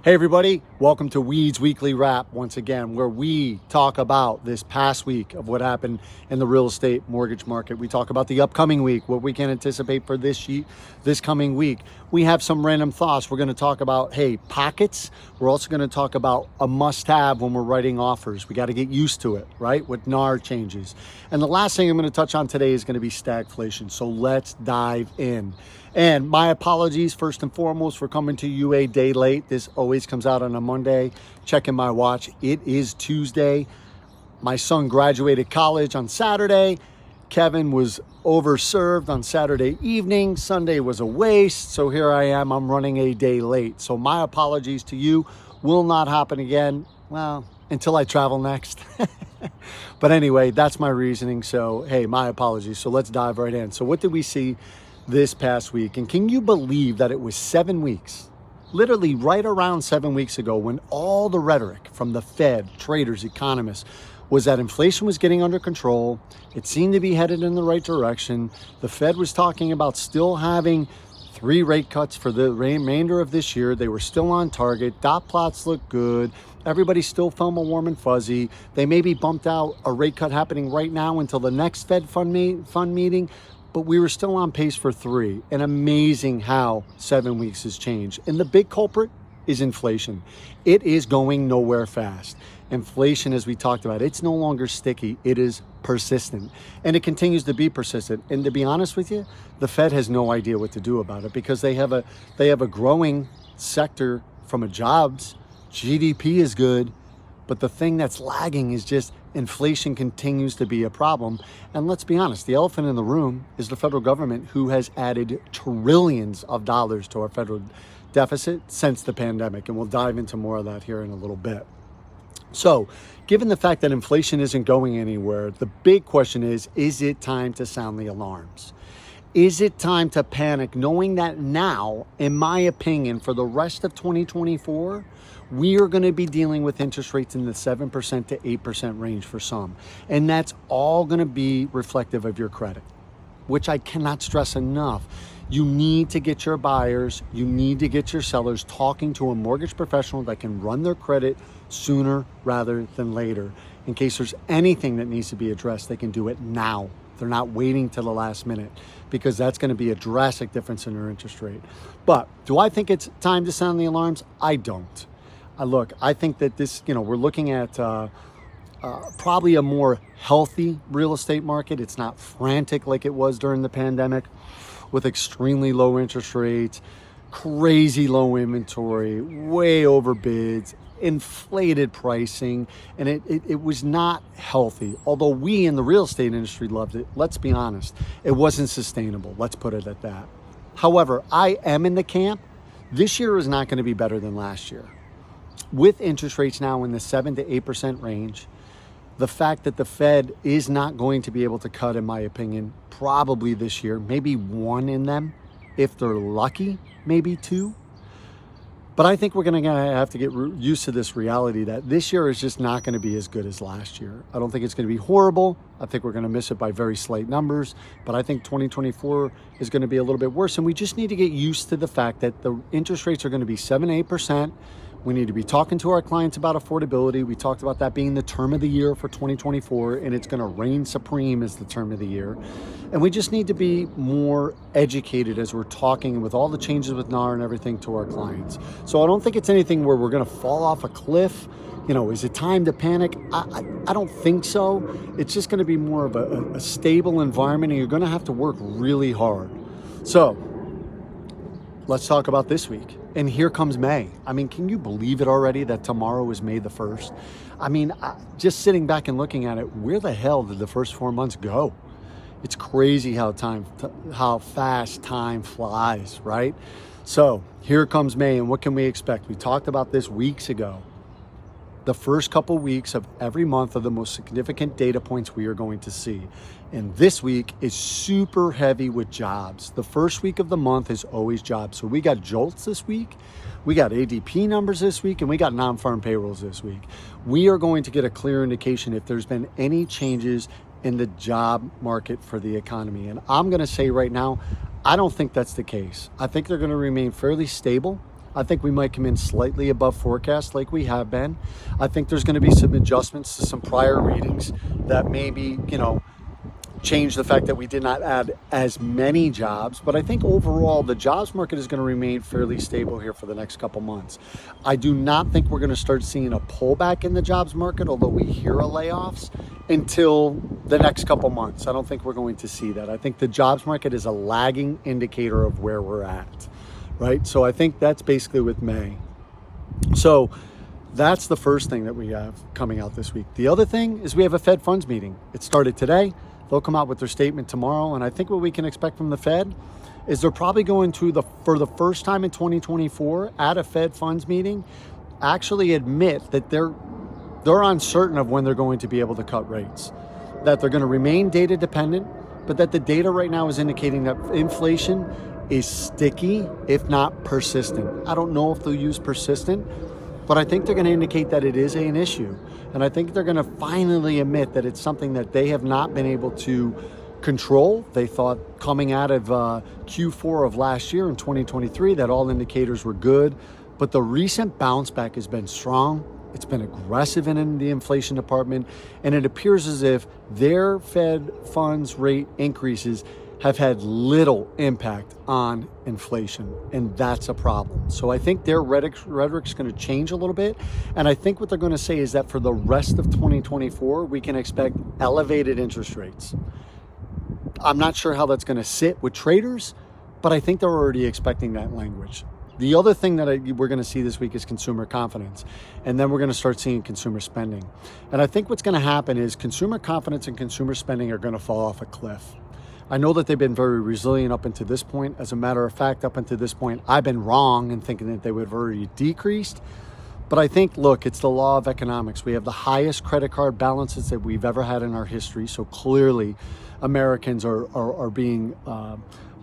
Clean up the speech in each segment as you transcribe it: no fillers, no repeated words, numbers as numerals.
Hey everybody, welcome to Weeds Weekly Wrap once again, where we talk about this past week of what happened in the real estate mortgage market. We talk about the upcoming week, what we can anticipate for this coming week. We have some random thoughts. We're going to talk about, pockets. We're also going to talk about a must-have when we're writing offers. We got to get used to it, right? With NAR changes. And the last thing I'm going to touch on today is going to be stagflation. So let's dive in. And my apologies, first and foremost, for coming to you a day late. This always comes out on a Monday. Checking my watch. It is Tuesday. My son graduated college on Saturday. Kevin was overserved on Saturday evening. Sunday was a waste. So here I am. I'm running a day late. So my apologies to you. Will not happen again. Well, until I travel next. But anyway, that's my reasoning. So, hey, my apologies. So let's dive right in. So what did we see this past week? And can you believe that it was 7 weeks, literally right around 7 weeks ago, when all the rhetoric from the Fed, traders, economists, was that inflation was getting under control. It seemed to be headed in the right direction. The Fed was talking about still having 3 rate cuts for the remainder of this year. They were still on target. Dot plots looked good. Everybody still felt warm and fuzzy. They maybe bumped out a rate cut happening right now until the next Fed fund meeting. But we were still on pace for 3. And amazing how 7 weeks has changed. And the big culprit is inflation. It is going nowhere fast. Inflation, as we talked about, it's no longer sticky. It is persistent. And it continues to be persistent. And to be honest with you, the Fed has no idea what to do about it, because they have a growing sector from a jobs. GDP is good. But the thing that's lagging is just inflation continues to be a problem. And let's be honest, the elephant in the room is the federal government, who has added trillions of dollars to our federal deficit since the pandemic. And we'll dive into more of that here in a little bit. So given the fact that inflation isn't going anywhere, the big question is it time to sound the alarms? Is it time to panic, knowing that now, in my opinion, for the rest of 2024, we are going to be dealing with interest rates in the 7% to 8% range for some. And that's all going to be reflective of your credit, which I cannot stress enough. You need to get your buyers, you need to get your sellers talking to a mortgage professional that can run their credit sooner rather than later. In case there's anything that needs to be addressed, they can do it now. They're not waiting till the last minute, because that's going to be a drastic difference in their interest rate. But do I think it's time to sound the alarms? I don't. I think that this, we're looking at probably a more healthy real estate market. It's not frantic like it was during the pandemic, with extremely low interest rates, crazy low inventory, way over bids, inflated pricing, and it was not healthy. Although we in the real estate industry loved it, let's be honest, it wasn't sustainable. Let's put it at that. However, I am in the camp. This year is not going to be better than last year. With interest rates now in the 7 to 8% range, the fact that the Fed is not going to be able to cut, in my opinion, probably this year, maybe 1 in them, if they're lucky, maybe 2. But I think we're going to have to get used to this reality that this year is just not going to be as good as last year. I don't think it's going to be horrible. I think we're going to miss it by very slight numbers. But I think 2024 is going to be a little bit worse. And we just need to get used to the fact that the interest rates are going to be 7, 8%. We need to be talking to our clients about affordability. We talked about that being the term of the year for 2024, and it's going to reign supreme as the term of the year. And we just need to be more educated as we're talking with all the changes with NAR and everything to our clients. So I don't think it's anything where we're going to fall off a cliff. Is it time to panic? I don't think so. It's just going to be more of a stable environment, and you're going to have to work really hard. So let's talk about this week. And here comes May. Can you believe it already that tomorrow is May the 1st? Just sitting back and looking at it, where the hell did the first 4 months go? It's crazy how fast time flies, right? So here comes May, and what can we expect? We talked about this weeks ago. The first couple weeks of every month are the most significant data points we are going to see. And this week is super heavy with jobs. The first week of the month is always jobs. So we got JOLTS this week, we got ADP numbers this week, and we got non-farm payrolls this week. We are going to get a clear indication if there's been any changes in the job market for the economy. And I'm going to say right now, I don't think that's the case. I think they're going to remain fairly stable. I think we might come in slightly above forecast like we have been. I think there's going to be some adjustments to some prior readings that maybe, change the fact that we did not add as many jobs. But I think overall, the jobs market is going to remain fairly stable here for the next couple months. I do not think we're going to start seeing a pullback in the jobs market, although we hear of layoffs, until the next couple months. I don't think we're going to see that. I think the jobs market is a lagging indicator of where we're at, right? So I think that's basically with May. So that's the first thing that we have coming out this week. The other thing is we have a Fed funds meeting. It started today. They'll come out with their statement tomorrow. And I think what we can expect from the Fed is they're probably going to, for the first time in 2024 at a Fed funds meeting, actually admit that they're uncertain of when they're going to be able to cut rates, that they're going to remain data dependent, but that the data right now is indicating that inflation is sticky, if not persistent. I don't know if they'll use persistent, but I think they're going to indicate that it is an issue. And I think they're going to finally admit that it's something that they have not been able to control. They thought coming out of Q4 of last year in 2023 that all indicators were good, but the recent bounce back has been strong. It's been aggressive in the inflation department, and it appears as if their Fed funds rate increases have had little impact on inflation, and that's a problem. So I think their rhetoric's going to change a little bit, and I think what they're going to say is that for the rest of 2024, we can expect elevated interest rates. I'm not sure how that's going to sit with traders, but I think they're already expecting that language. The other thing that we're going to see this week is consumer confidence, and then we're going to start seeing consumer spending. And I think what's going to happen is consumer confidence and consumer spending are going to fall off a cliff. I know that they've been very resilient up until this point. As a matter of fact, up until this point, I've been wrong in thinking that they would have already decreased. But I think, look, it's the law of economics. We have the highest credit card balances that we've ever had in our history. So clearly, Americans are being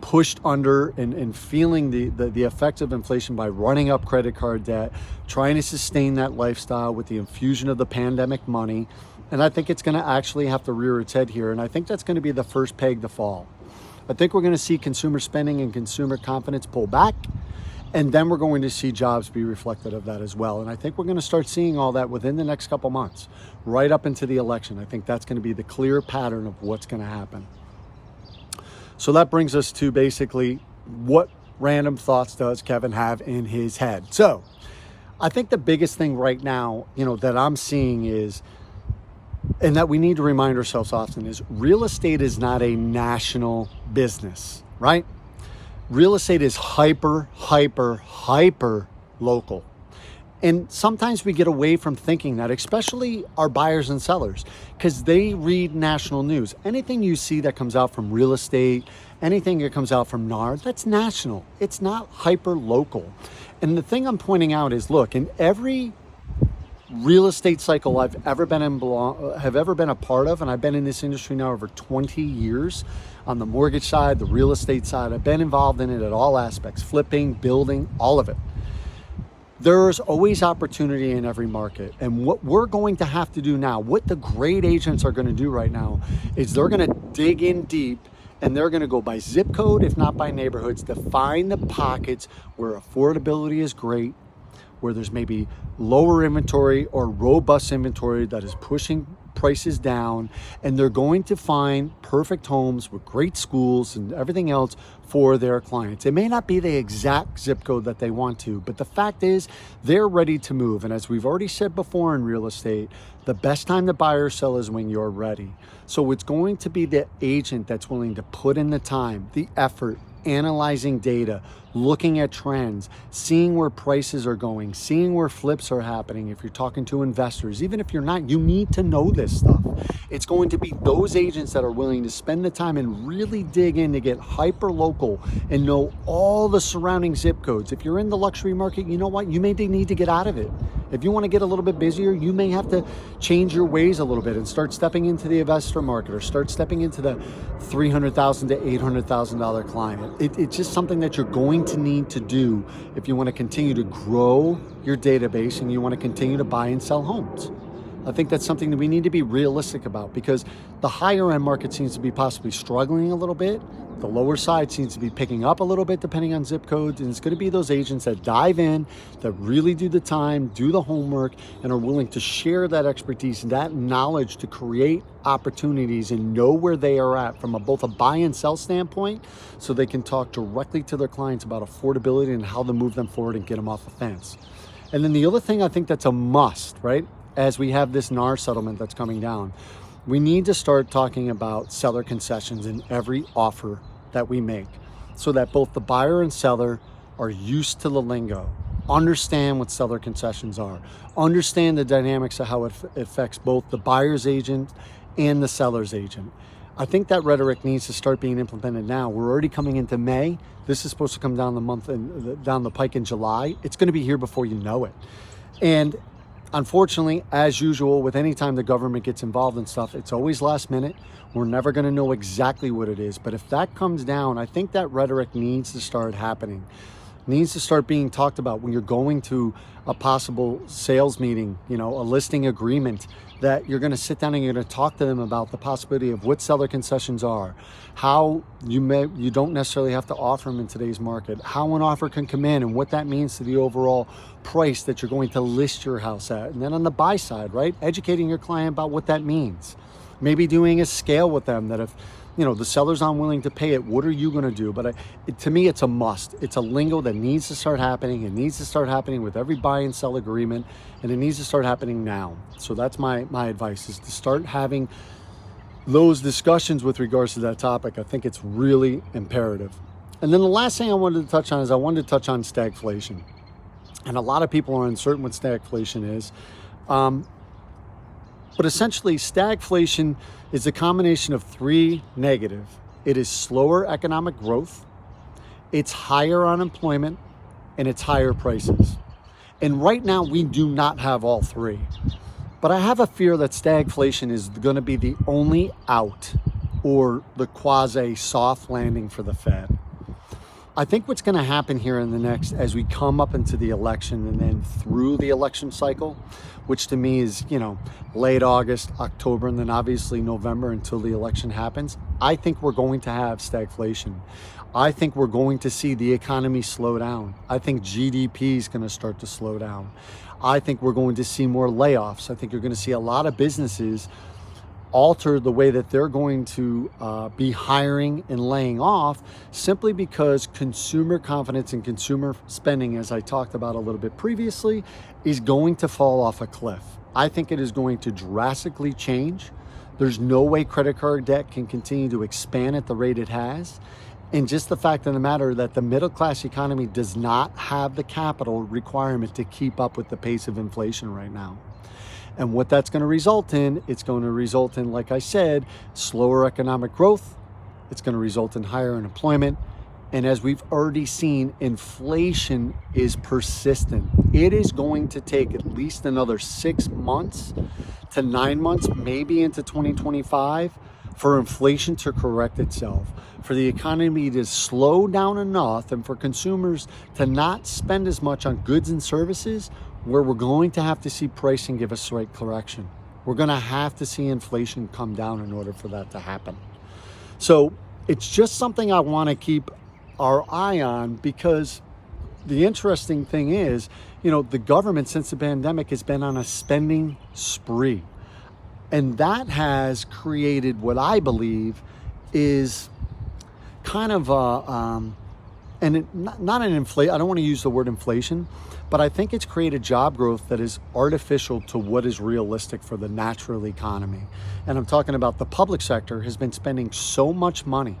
pushed under and feeling the effects of inflation by running up credit card debt, trying to sustain that lifestyle with the infusion of the pandemic money. And I think it's going to actually have to rear its head here. And I think that's going to be the first peg to fall. I think we're going to see consumer spending and consumer confidence pull back. And then we're going to see jobs be reflected of that as well. And I think we're going to start seeing all that within the next couple months, right up into the election. I think that's going to be the clear pattern of what's going to happen. So that brings us to basically what random thoughts does Kevin have in his head. So I think the biggest thing right now, that I'm seeing is, and that we need to remind ourselves often, is real estate is not a national business, right? Real estate is hyper local. And sometimes we get away from thinking that, especially our buyers and sellers, because they read national news. Anything you see that comes out from real estate, anything that comes out from NAR, that's national. It's not hyper local. And the thing I'm pointing out is, look, in every real estate cycle I've ever been a part of, and I've been in this industry now over 20 years, on the mortgage side, the real estate side, I've been involved in it at all aspects, flipping, building, all of it. There's always opportunity in every market. And what we're going to have to do now, what the great agents are going to do right now, is they're going to dig in deep, and they're going to go by zip code, if not by neighborhoods, to find the pockets where affordability is great, where there's maybe lower inventory or robust inventory that is pushing prices down, and they're going to find perfect homes with great schools and everything else for their clients. It may not be the exact zip code that they want to, but the fact is they're ready to move. And as we've already said before in real estate, the best time to buy or sell is when you're ready. So it's going to be the agent that's willing to put in the time, the effort, analyzing data, looking at trends, seeing where prices are going, seeing where flips are happening. If you're talking to investors, even if you're not, you need to know this stuff. It's going to be those agents that are willing to spend the time and really dig in to get hyper local and know all the surrounding zip codes. If you're in the luxury market, you know what? You may need to get out of it. If you want to get a little bit busier, you may have to change your ways a little bit and start stepping into the investor market, or start stepping into the $300,000 to $800,000 client. It's just something that you're going to need to do if you want to continue to grow your database and you want to continue to buy and sell homes. I think that's something that we need to be realistic about, because the higher end market seems to be possibly struggling a little bit. The lower side seems to be picking up a little bit depending on zip codes. And it's going to be those agents that dive in, that really do the time, do the homework, and are willing to share that expertise and that knowledge to create opportunities and know where they are at from both a buy and sell standpoint, so they can talk directly to their clients about affordability and how to move them forward and get them off the fence. And then the other thing I think that's a must, right? As we have this NAR settlement that's coming down, we need to start talking about seller concessions in every offer that we make, so that both the buyer and seller are used to the lingo, understand what seller concessions are, understand the dynamics of how it affects both the buyer's agent and the seller's agent. I think that rhetoric needs to start being implemented now. We're already coming into May. This is supposed to come down down the pike in July. It's going to be here before you know it. And unfortunately, as usual, with any time the government gets involved in stuff, it's always last minute. We're never going to know exactly what it is. But if that comes down, I think that rhetoric needs to start happening, needs to start being talked about when you're going to a possible sales meeting, a listing agreement, that you're going to sit down and you're going to talk to them about the possibility of what seller concessions are, how you don't necessarily have to offer them in today's market, how an offer can come in and what that means to the overall price that you're going to list your house at. And then on the buy side, right, educating your client about what that means. Maybe doing a scale with them that if the seller's unwilling to pay it, what are you going to do? But to me, it's a must. It's a lingo that needs to start happening. It needs to start happening with every buy and sell agreement, and it needs to start happening now. So that's my advice, is to start having those discussions with regards to that topic. I think it's really imperative. And then the last thing I wanted to touch on is I wanted to touch on stagflation. And a lot of people are uncertain what stagflation is. But essentially, stagflation is a combination of three negative. It is slower economic growth, it's higher unemployment, and it's higher prices. And right now, we do not have all three. But I have a fear that stagflation is going to be the only out, or the quasi soft landing for the Fed. I think what's going to happen here in the next, as we come up into the election and then through the election cycle, which to me is, late August, October, and then obviously November until the election happens, I think we're going to have stagflation. I think we're going to see the economy slow down. I think GDP is going to start to slow down. I think we're going to see more layoffs. I think you're going to see a lot of businesses alter the way that they're going to be hiring and laying off, simply because consumer confidence and consumer spending, as I talked about a little bit previously, is going to fall off a cliff. I think it is going to drastically change. There's no way credit card debt can continue to expand at the rate it has. And just the fact of the matter that the middle class economy does not have the capital requirement to keep up with the pace of inflation right now. And what that's going to result in, it's going to result in, like I said, slower economic growth. It's going to result in higher unemployment. And as we've already seen, inflation is persistent. It is going to take at least another 6 months to 9 months, maybe into 2025, for inflation to correct itself, for the economy to slow down enough, and for consumers to not spend as much on goods and services, where we're going to have to see pricing give a slight correction. We're going to have to see inflation come down in order for that to happen. So it's just something I want to keep our eye on, because the interesting thing is, the government since the pandemic has been on a spending spree. And that has created what I believe is kind of not an inflation. I don't want to use the word inflation, but I think it's created job growth that is artificial to what is realistic for the natural economy. And I'm talking about the public sector has been spending so much money,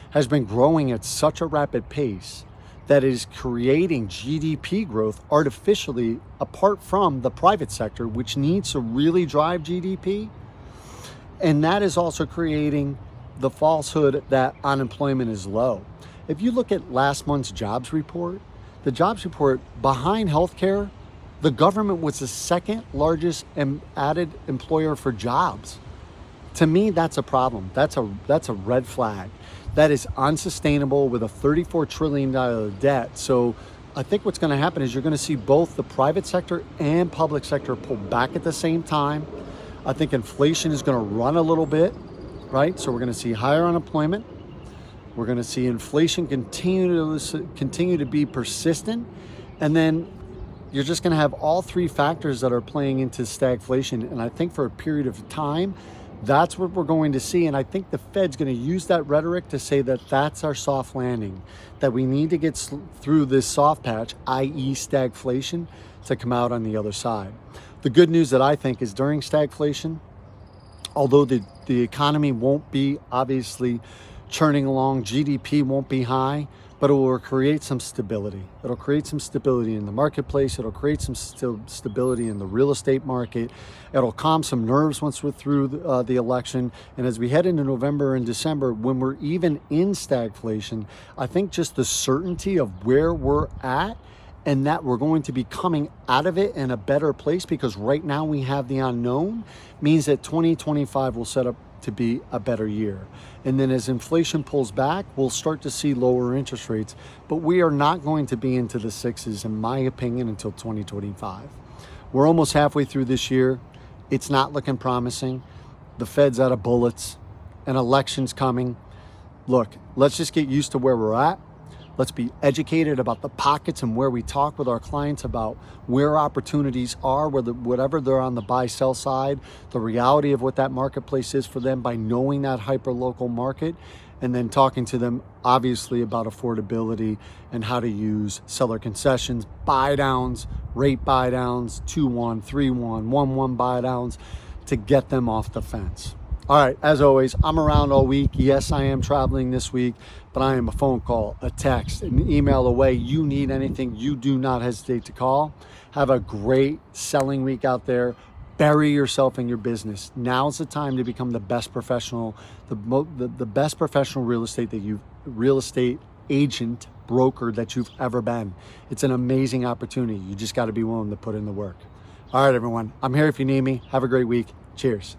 has been growing at such a rapid pace, that is creating GDP growth artificially apart from the private sector, which needs to really drive GDP. And that is also creating the falsehood that unemployment is low. If you look at last month's jobs report, the jobs report behind healthcare, the government was the second largest added employer for jobs. To me, that's a problem. That's a red flag. That is unsustainable with a $34 trillion debt. So I think what's going to happen is you're going to see both the private sector and public sector pull back at the same time. I think inflation is going to run a little bit, right? So we're going to see higher unemployment. We're going to see inflation continue to be persistent. And then you're just going to have all three factors that are playing into stagflation. And I think for a period of time, that's what we're going to see. And I think the Fed's going to use that rhetoric to say that that's our soft landing, that we need to get through this soft patch, i.e. stagflation, to come out on the other side. The good news that I think is during stagflation, although the economy won't be obviously churning along, GDP won't be high, but it will create some stability. It'll create some stability in the marketplace. It'll create some stability in the real estate market. It'll calm some nerves once we're through the election. And as we head into November and December, when we're even in stagflation, I think just the certainty of where we're at and that we're going to be coming out of it in a better place, because right now we have the unknown, means that 2025 will set up to be a better year. And then as inflation pulls back, we'll start to see lower interest rates, but we are not going to be into the sixes, in my opinion, until 2025. We're almost halfway through this year. It's not looking promising. The Fed's out of bullets. An election's coming. Look, let's just get used to where we're at. Let's be educated about the pockets and where we talk with our clients about where opportunities are, whatever they're on the buy-sell side, the reality of what that marketplace is for them by knowing that hyper-local market, and then talking to them, obviously, about affordability and how to use seller concessions, buy-downs, rate buy-downs, 2-1, 3-1, 1-1 buy-downs to get them off the fence. All right, as always, I'm around all week. Yes, I am traveling this week, but I am a phone call, a text, an email away. You need anything, you do not hesitate to call. Have a great selling week out there. Bury yourself in your business. Now's the time to become the best professional, the best professional real estate agent, broker that you've ever been. It's an amazing opportunity. You just got to be willing to put in the work. All right, everyone. I'm here if you need me. Have a great week. Cheers.